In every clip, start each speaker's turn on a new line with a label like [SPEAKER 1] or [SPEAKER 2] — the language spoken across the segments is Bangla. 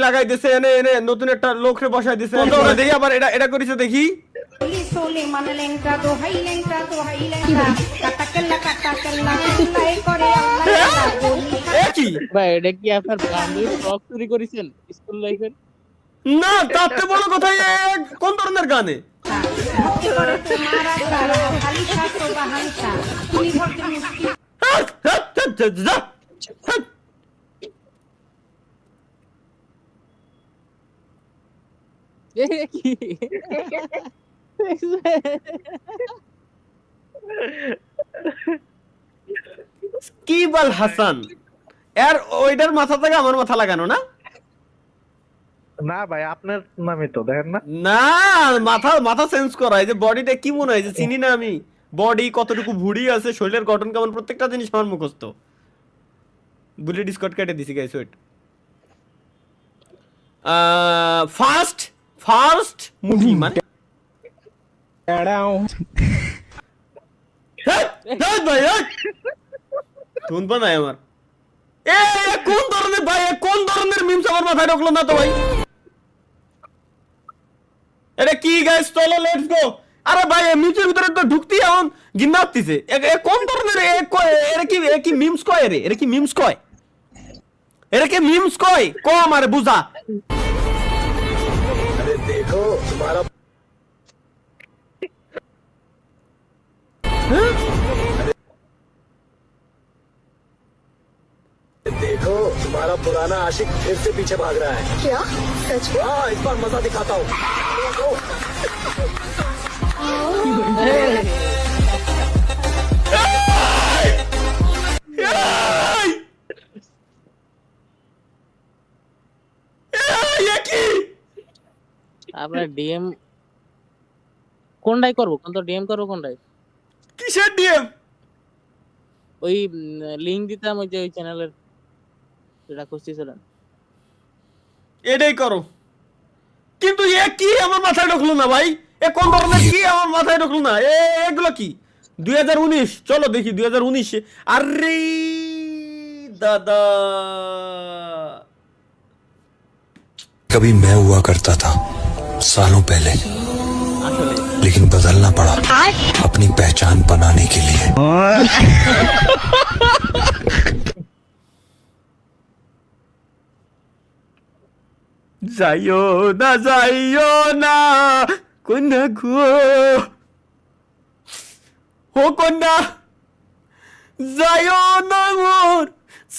[SPEAKER 1] লাগাই দিছে, এনে এনে নতুন একটা লোকরে বসাই দিছে। ওরা দেখি আবার এটা এটা করেছে দেখি।
[SPEAKER 2] সোলে মানে লেংটা দোহাই লেংটা কাটাকেল্লা এই করে
[SPEAKER 1] এ কি
[SPEAKER 3] ভাই এটা কি আপনার বান্ধবী ফ্রক চুরি করেছেন স্কুল লাইফের?
[SPEAKER 1] না, তাতে বড় কথা কোন ধরনের গানে?
[SPEAKER 2] ভক্তি করে তোমার আশা খালি শাস্ত্র বাহানসা তুমি ভক্তি মুক্তি
[SPEAKER 3] এ কি
[SPEAKER 1] কিবাল হাসান এর ওইটার মাথা থেকে আমার মাথা লাগানো না?
[SPEAKER 4] না ভাই আপনার নামই তো দেখেন না।
[SPEAKER 1] না, মাথা মাথা চেঞ্জ করা। এই যে বডিটা কি মনে হয় যে চিনি না আমি? বডি কতটুকু ভুড়ি আছে, শরীরের গঠন কেমন, প্রত্যেকটা জিনিস আমার মুখস্থ। বুলে ডিসকট কেটে দিছি guys, wait. First first movie মানে ভাই তুন বানাই আমার এ কোন ধরনের ভাই, কোন ধরনের মিমস আমার মাথায় ঢুকলো না তো ভাই। এটা কি গাইস, চলো লেটস গো। আরে ভাই মিমসের ভিতরে তো ঢুকতেই এখন গিন্না হচ্ছে। কোন ধরনের এরা কি মিমস কয় রে? এরা কি মিমস কয়? এরা কি মিমস কয়? কম আরে বুঝা। আরে দেখো তোমারা देखो तुम्हारा पुराना आशिक फिर से पीछे भाग रहा है।
[SPEAKER 5] क्या सच में?
[SPEAKER 1] हाँ, इस बार मजा दिखाता हूँ।
[SPEAKER 3] আপনার ডিএম কোনটাই করবো? কোন তো ডিএম করবো কোনটাই?
[SPEAKER 1] কিসের ডিএম?
[SPEAKER 3] ওই লিংক দিতাম ওই যে ওই চ্যানেলের যেটা খুঁজতেছিলেন।
[SPEAKER 1] এটাই করো। কিন্তু এ কি আমার মাথায় ঢুকলো না ভাই? এ কোন ধরনের কি আমার মাথায় ঢুকলো না? এগুলো কি 2019? চলো দেখি 2019। আরে দাদা,
[SPEAKER 6] कभी मैं हुआ करता था सालों पहले, लेकिन बदलना पड़ा अपनी पहचान बनाने के लिए।
[SPEAKER 1] যাইও না কন্যা গো, ও কন্যা যাইও না মোর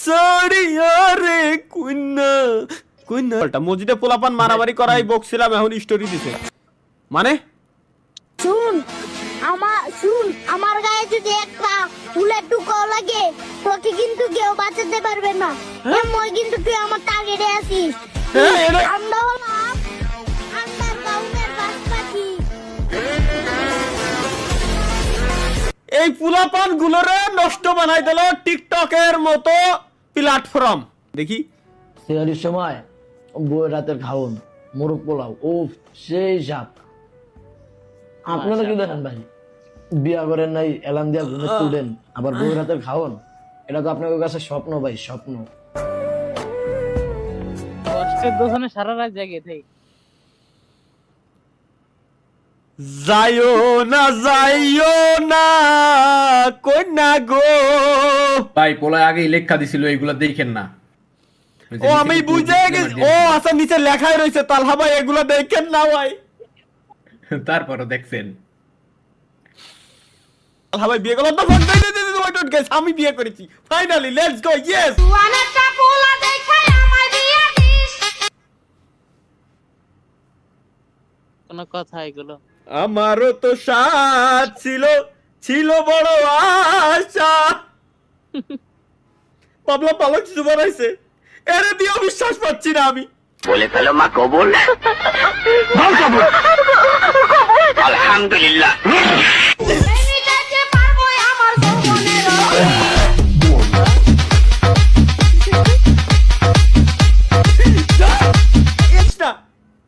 [SPEAKER 1] সরিয়া রে কন্যা কন্যা। মসজিদে পোলাপান মারামারি করাই বকছিলাম, এখন স্টোরি দিছে মানে।
[SPEAKER 5] শুন আমার গায়ে যদি একটা ফুলের টুকাও লাগে তোকে কিন্তু কেউ বাঁচাতে পারবে না। মই কিন্তু তুই আমার টার্গেটে আছিস। আমরা হলাম আন্ডারগ্রাউন্ডের বাসপাখি।
[SPEAKER 1] এই পোলাপান গুলোরে নষ্ট বানাই দিল টিকটকের মতো প্ল্যাটফর্ম। দেখি
[SPEAKER 7] সেহরির সময় বউয়ের রাতের খাওন মোরগ পোলাও, ও সেই স্বাদ। আপনারা কি দেখেন ভাই? বিয়া করেন নাই, এলান দিয়া ঘুমে তুলেন, আবার বউয়ের রাতের খাওন। এটা তো আপনাদের কাছে স্বপ্ন ভাই, স্বপ্ন।
[SPEAKER 3] কষ্টের দোষণে সারা রাত জাগে থাকি।
[SPEAKER 1] যাইও না কন্যা গো।
[SPEAKER 8] ভাই পোলায় আগেই লেখা দিছিল, এইগুলা দেখেন না।
[SPEAKER 1] ও আমি বুঝে গেছি। ও আচ্ছা, নিচে লেখাই রয়েছে তালহা ভাই, এগুলা দেখেন না ভাই।
[SPEAKER 8] তারপরও দেখছেন
[SPEAKER 1] তালহা ভাই বিয়ে করলো তো আমি বিয়ে করেছি ফাইনালি। Let's go, yes.
[SPEAKER 2] ওয়ানাটা পোলা দেখাই আমার দিয়া দিস।
[SPEAKER 3] কোন কথা এগুলো?
[SPEAKER 1] আমারও তো সাথ ছিল বড় আশা। পাবলা পালক কিছু বানাইছে, এরে দিয়ে বিশ্বাস পাচ্ছি না আমি।
[SPEAKER 9] বলে ফেলো মা কবুল। আলহামদুলিল্লাহ।
[SPEAKER 2] এইটা যে পারবো আমার যৌবনের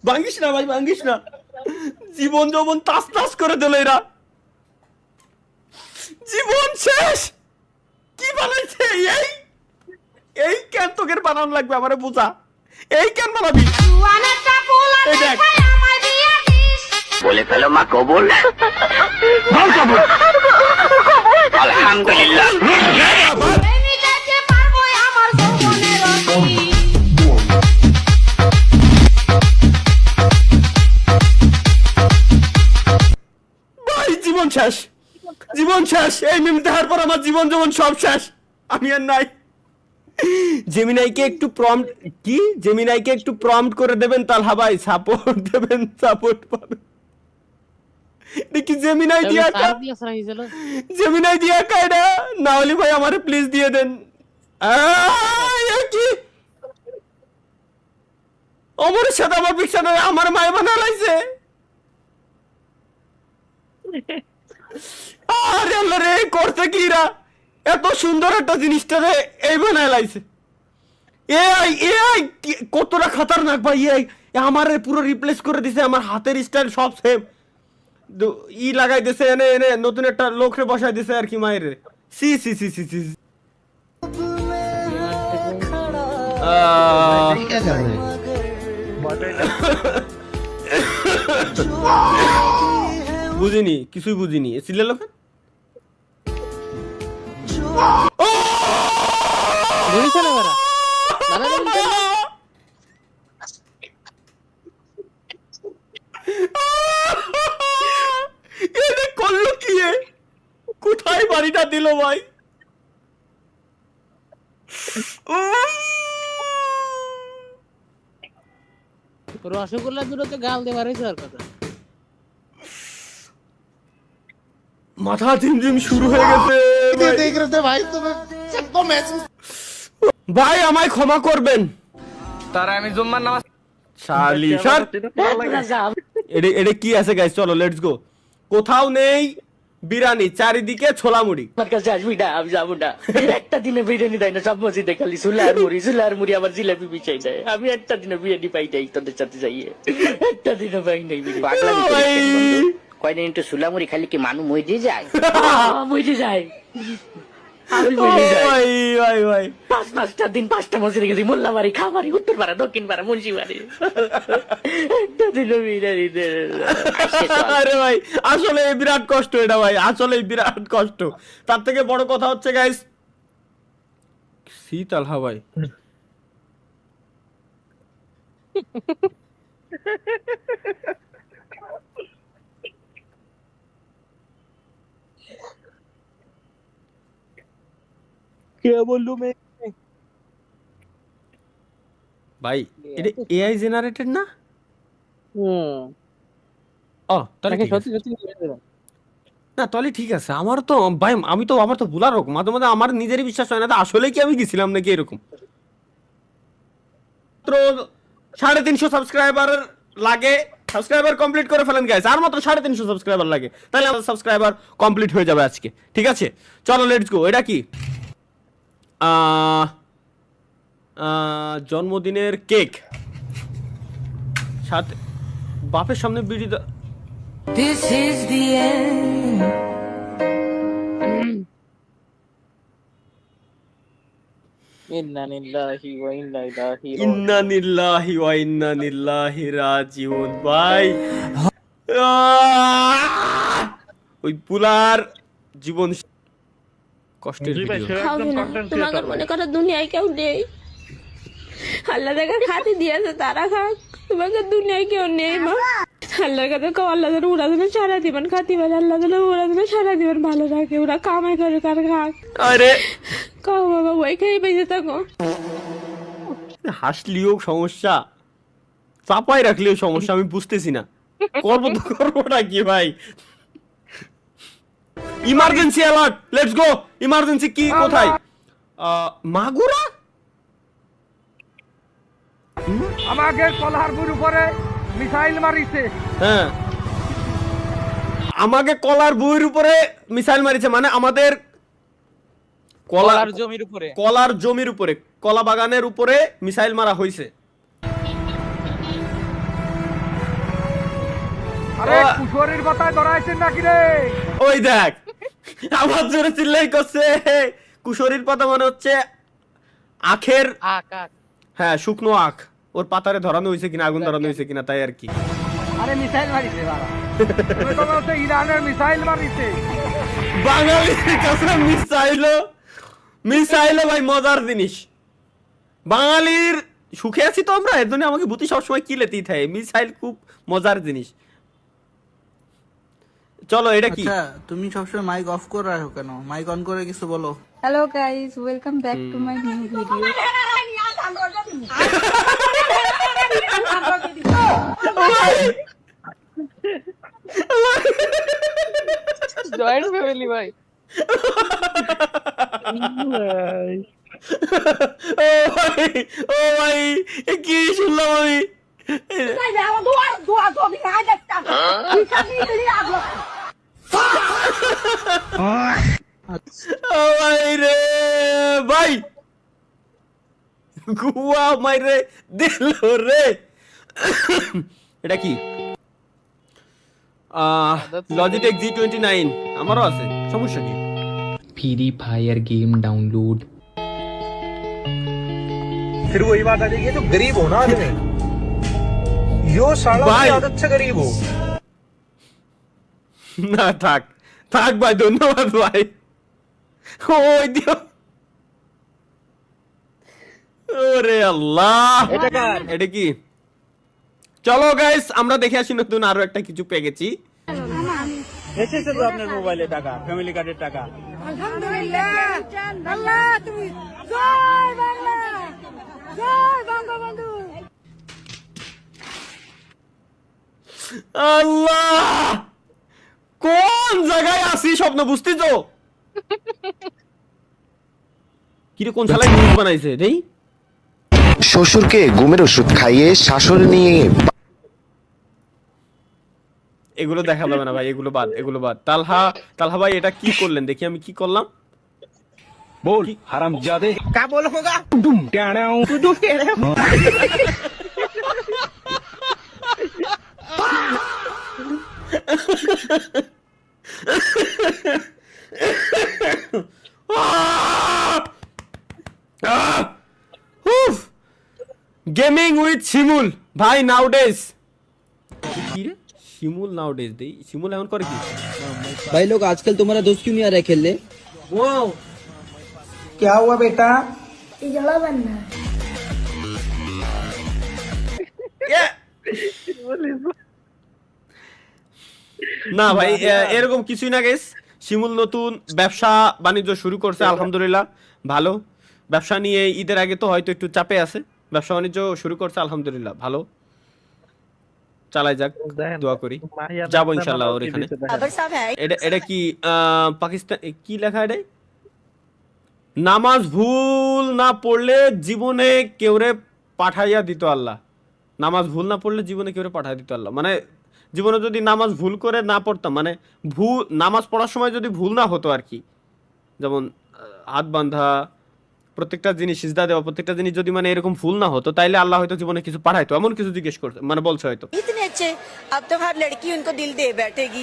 [SPEAKER 1] ভাঙ্গিস না ভাই, ভাঙ্গিস না। জীবন যৌবন তাস তাস করে দিল এরা। জীবন শেষ। কি বানাইছে এই কেন তোকে বানানো লাগবে আমারে বোঝা। এই কেন বানাবি এই দেখ
[SPEAKER 9] বলে ফেলো মা কবুল আলহামদুলিল্লাহ।
[SPEAKER 1] ভাই জীবন শেষ, জীবন শেষ। এই মিম দেখার পর আমার জীবন যেমন সব শেষ, আমি আর নাই। জেমিনাইকে একটু প্রম্পট কি, জেমিনাইকে একটু প্রম্পট করে দেবেন তালহা ভাই, সাপোর্ট দেবেন, সাপোর্ট পাবেন। দেখি জেমিনাই দিয়া
[SPEAKER 3] সার দিয়া সারা হইছিল।
[SPEAKER 1] জেমিনাই দিয়া কায়দা না হলে ভাই আমারে প্লিজ দিয়ে দেন। কি অমরের সাথে আমার পিকচার আমার মায় বানা লাইছে। আরে আল্লাহ রে, করতে কি রা, এত সুন্দর একটা জিনিসটা রে এই বানায় লাইছে। এআই এআই কতটা খতরনাক ভাই। এআই আমারে পুরো রিপ্লেস করে দিছে, আমার হাতের স্টাইল সব সেম। ই লাগাই দিছে, এনে এনে নতুন একটা লোকরে বসাই দিছে আর কি মায়ের। সি সি সি সি সি বুঝিনি, কিছুই বুঝিনি। সিলে লোক
[SPEAKER 3] ধরিছে না ওরা দাদা ধরিছে না।
[SPEAKER 1] এটা করলো কি, কোথায় বাড়িটা দিল ভাই।
[SPEAKER 3] রসগোল্লা দুটো তো গাল দিয়ে বাড়াইছে আর কথা।
[SPEAKER 1] মাথা ঝিমঝিম শুরু হয়ে গেছে ভাই, আমায় ক্ষমা করবেন।
[SPEAKER 8] তারা আমি জুম্মার নামাজ
[SPEAKER 1] শালি স্যার, এটা কি আছে গাইস, চলো লেটস গো। কোথাও নেই বিরিয়ানি, চারিদিকে ছোলা মুড়ি।
[SPEAKER 10] আমার কাছে আসবি না, আমি যাবো না। একটা দিনে বিরিয়ানি দেয় না, সব মসজিদে খালি সুলার মুড়ি আবার জিলাপি বিছাই দেয়। আমি একটা দিনে বিরিয়ানি পাই নাই তোদের সাথে যাইয়ে, একটা দিনে পাই নাই বিরিয়ানি।
[SPEAKER 9] কয়দিন একটু সুলামুড়ি খালি কি মানুষ মরে যায়?
[SPEAKER 10] মরে যায়, আমি
[SPEAKER 1] ও
[SPEAKER 10] মরে যাই।
[SPEAKER 1] ভাই ভাই ভাই,
[SPEAKER 10] পাঁচটা দিন পাঁচটা মসজিদে গেছি, মোল্লাবাড়ি, খাবাড়ি, উত্তর পাড়া, দক্ষিণ পাড়া, মুন্সিবাড়ি, একটা দিনে বিরিয়ানি দেয় না।
[SPEAKER 1] আরে ভাই আসলে বিরাট কষ্ট এটা ভাই, আসলে বিরাট কষ্ট। তার থেকে বড় কথা হচ্ছে গাইস, শীতল হাওয়াই
[SPEAKER 3] কে বললু মে
[SPEAKER 1] ভাই, এটা এআই জেনারেটেড না? ও তাহলে ঠিক আছে।
[SPEAKER 3] সত্যি
[SPEAKER 1] না তাহলে ঠিক আছে। আমার তো ভাই, আমার তো ভুলার রকম মাঝে মাঝে আমার নিজেরই বিশ্বাস হয় না আসলে কি আমি গেছিলাম নাকি এরকম। মাত্র 350 সাবস্ক্রাইবার লাগে, সাবস্ক্রাইবার কমপ্লিট করে ফেলেন গাইস। আর মাত্র 350 সাবস্ক্রাইবার লাগে, তাহলে আমাদের সাবস্ক্রাইবার কমপ্লিট হয়ে যাবে আজকে। ঠিক আছে চলো লেটস গো। এটা কি জন্মদিনের কেক, সাথে বাপের সামনে বিড়ি।
[SPEAKER 11] This is the end.
[SPEAKER 3] ইন্না লিল্লাহি ওয়া ইন্না ইলাইহি রাজিউন।
[SPEAKER 1] ইন্না লিল্লাহি ওয়া ইন্না ইলাইহি রাজিউন ভাই। ওই পুলার জীবন কষ্টের ভিডিও।
[SPEAKER 5] তোমাকে মনে করো দুনিয়ায় কেউ নেই, আল্লাহ দেখা খাতি দিয়েছে তারা খাক, তোমাকে দুনিয়ায় কেউ নেই মা। আল্লাহর কাছে কও আল্লাহ যেন ওরা যেন সারা জীবন খাতি পারে, আল্লাহ যেন ওরা যেন সারা জীবন ভালো রাখে, ওরা কামাই করে কার খাক।
[SPEAKER 1] আরে
[SPEAKER 5] কও বাবা ওই খেয়ে বেঁচে থাকো।
[SPEAKER 1] হাসলিও সমস্যা, চাপাই রাখলেও সমস্যা, আমি বুঝতেছি না করবোটা কি ভাই। Emergency alert, let's go. Emergency কি কোথায়? মাগুরা
[SPEAKER 4] আমাকে কলহারপুর উপরে মিসাইল মারিছে।
[SPEAKER 1] হ্যাঁ, আমাকে কলার বইয়ের উপরে মিসাইল মারিছে, মানে আমাদের
[SPEAKER 3] কলার জমির উপরে,
[SPEAKER 1] কলার জমির উপরে, কলা বাগানের উপরে মিসাইল মারা হয়েছে।
[SPEAKER 4] আরে কুশোরীর কথায় ধরাইছেন নাকি রে?
[SPEAKER 1] ওই দেখ আমার জোরে চিল্লাই করছে। কুশোরীর পাতা মানে হচ্ছে আখের,
[SPEAKER 3] আখ আখ,
[SPEAKER 1] হ্যাঁ শুকনো আখ, ওর পাতারে ধরানো হয়েছে কিনা, আগুন ধরানো হয়েছে কিনা, তাই আর কি।
[SPEAKER 4] আরে মিসাইল মারিছে বাবা তুমি তো বলছো ইরানের মিসাইল মারিছে
[SPEAKER 1] বাঙালির কাছে মিসাইল ভাই মজার জিনিস। বাঙালির সুখে আছি তো আমরা, এর জন্য আমাকে বুদ্ধি সবসময় কিলেতেই থাকে। মিসাইল খুব মজার জিনিস। চলো এটা কি?
[SPEAKER 12] তুমি সবসময় মাইক অফ করে রাখো কেন? মাইক অন করে কিছু বলো।
[SPEAKER 2] Hello guys, welcome back to my new video.
[SPEAKER 3] Joint family ভাই।
[SPEAKER 1] ও ভাই কি শুনলাম আমি? ও ভাই রে ভাই, গুয়া মাইরে দিল রে। এটা কি? লজিটেক G29 আমারও আছে, সমস্যা কি?
[SPEAKER 13] Free fire game download.
[SPEAKER 4] फिर वही बात आ जाएगी, जो गरीब हो ना आदमी, यो साला
[SPEAKER 1] भाई।
[SPEAKER 4] की आदत से गरीब हो।
[SPEAKER 1] না থাক থাক ভাই, ধন্যবাদ ভাই। ওই দিও, ওরে আল্লাহ, এটা কি? চলো গাইস আমরা দেখে আসি নতুন আরো একটা কিছু পেয়ে গেছি।
[SPEAKER 4] এসেছে তো আপনার মোবাইলে টাকা, ফ্যামিলি কার্ডের টাকা।
[SPEAKER 2] আলহামদুলিল্লাহ, আল্লাহ তুমি জয় বাংলা, জয় বঙ্গবন্ধু।
[SPEAKER 1] আল্লাহ, কোন জায়গায় আছি স্বপ্ন বুঝতেছো? কিরে কোন শালায় নিউজ বানাইছে রে?
[SPEAKER 14] শ্বশুরকে ঘুমের ওষুধ খাইয়ে শাশুড়ি নিয়ে।
[SPEAKER 1] এগুলো দেখা যাবে না ভাই, এগুলো বাদ। তালহা ভাই এটা কি করলেন দেখি, আমি কি করলাম?
[SPEAKER 4] बोल हरामजादे क्या बोल होगा? डुम टेढ़ाऊ डुम टेढ़ाऊ।
[SPEAKER 1] গেমিং উইথ শিমুল ভাই নাউডেজ। কি রে শিমুল নাউডেজ দেই? শিমুল এখন করে কি?
[SPEAKER 12] भाई लोग आजकल तुम्हारा दोस्त क्यों नहीं आ रहा खेलने?
[SPEAKER 4] वो क्या हुआ बेटा?
[SPEAKER 5] जला बनना
[SPEAKER 1] না ভাই এরকম কিছুই না গাইস। শিমুল নতুন ব্যবসা বাণিজ্য শুরু করছে, আলহামদুলিল্লাহ ভালো। ব্যবসা নিয়ে ঈদের আগে তো হয়তো একটু চাপে আছে, ব্যবসা বাণিজ্য শুরু করছে আলহামদুলিল্লাহ ভালো। চালাই যাক, দোয়া করি, যাবো ইনশাল্লাহ ওর এখানে। এটা কি পাকিস্তান কি লেখা? এটা নামাজ ভুল না পড়লে জীবনে কেউরে পাঠাইয়া দিত আল্লাহ। নামাজ ভুল না পড়লে জীবনে কেউরে পাঠাইয়া দিত আল্লাহ, মানে জীবনে যদি নামাজ ভুল করে না পড়তাম, মানে নামাজ পড়ার সময় যদি ভুল না হতো আর কি, যেমন হাত বাঁধা, প্রত্যেকটা জিনিস সিজদা দেওয়া, প্রত্যেকটা জিনিস যদি মানে এরকম ভুল না হতো তাইলে আল্লাহ হয়তো জীবনে কিছু পাঠাইতো, এমন কিছু জিজ্ঞেস করতে মানে বলছে হয়তো।
[SPEAKER 11] इतने अच्छे, अब तो हर लड़की उनको दिल दे बैठेगी।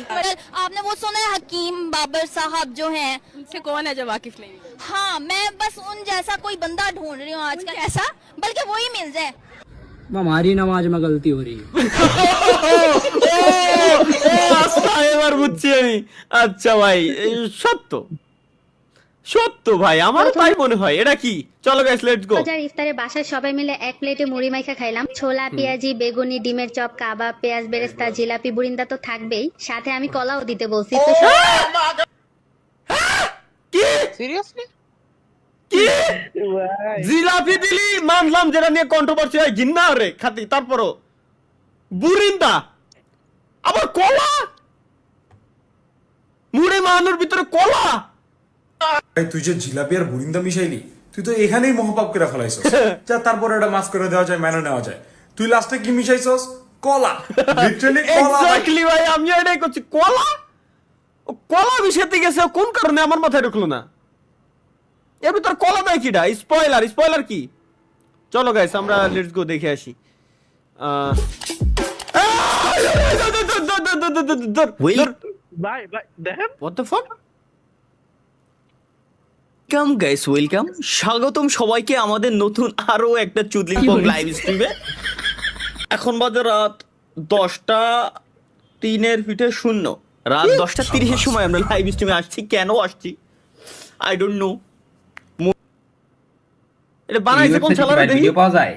[SPEAKER 11] आपने वो सुना है हकीम बाबर साहब जो हैं? उनसे कौन है जो वाकिफ नहीं? हाँ, मैं बस उन जैसा कोई बंदा ढूंढ रही हूँ आजकल, ऐसा बल्कि वो ही मिल जाए।
[SPEAKER 12] हमारी नमाज में गलती हो रही है।
[SPEAKER 1] এবার বুঝছি আমি। আচ্ছা ভাই সত্য ভাই, আমারও তাই মনে হয়। এটা কি? চলো গাইস লেটস গো।
[SPEAKER 5] ইফতারে বাসায় সবাই মিলে এক প্লেটে মুড়ি মাইখা খাইলাম। ছোলা, পেঁয়াজি, বেগুনি, ডিমের চপ, কাবাব, পেঁয়াজ বেরেস্তা, জিলাপি, বুরিন্দা তো থাকবেই, সাথে আমি কলাও দিতে বলছি। তো
[SPEAKER 1] কি
[SPEAKER 3] সিরিয়াসলি
[SPEAKER 1] কি জিলাপি দিলি মানলাম, যেটা নিয়ে কন্ট্রোভার্সি হয় ঘিন্না রে খাতি, তারপরও বুরিন্দা আবার কলা, মুড়ি মাহানোর ভিতরে কলা।
[SPEAKER 6] তুই যে জিলাপি আর বুরিন্দা মিশাইলি, তুই তো এখানেই মহাপাপ করে ফেলাইছস। যা তারপরে এটা মাফ করে দেওয়া যায়, মেনে নেওয়া যায়। তুই লাস্টে কি মিশাইছস? কলা, লিটারালি কলা।
[SPEAKER 1] এক্স্যাক্টলি ভাই, আমি এটাই করছি। কলা মিশাতে গেছে কোন কারণে আমার মাথায় ঢুকলো না। এর ভিতর কলা দেয় কিটা? স্পয়লার কি? চলো গাইস আমরা লেটস গো দেখে আসি।
[SPEAKER 4] ভাই দেখেন
[SPEAKER 1] What the fuck?
[SPEAKER 10] Welcome guys, welcome, স্বাগতম সবাইকে আমাদের নতুন আরো একটা চুদলিং লাইভ স্ট্রিমে।
[SPEAKER 1] এখন বাজে রাত 10:03 রাত 10:30 সময় আমরা লাইভ স্ট্রিমে আসছি। কেন আসছি আই ডোন্ট নো। এটা বানাইছে কোন
[SPEAKER 8] ইউএফসি
[SPEAKER 1] শালারে দেখি
[SPEAKER 8] ভিডিও পাওয়া যায়?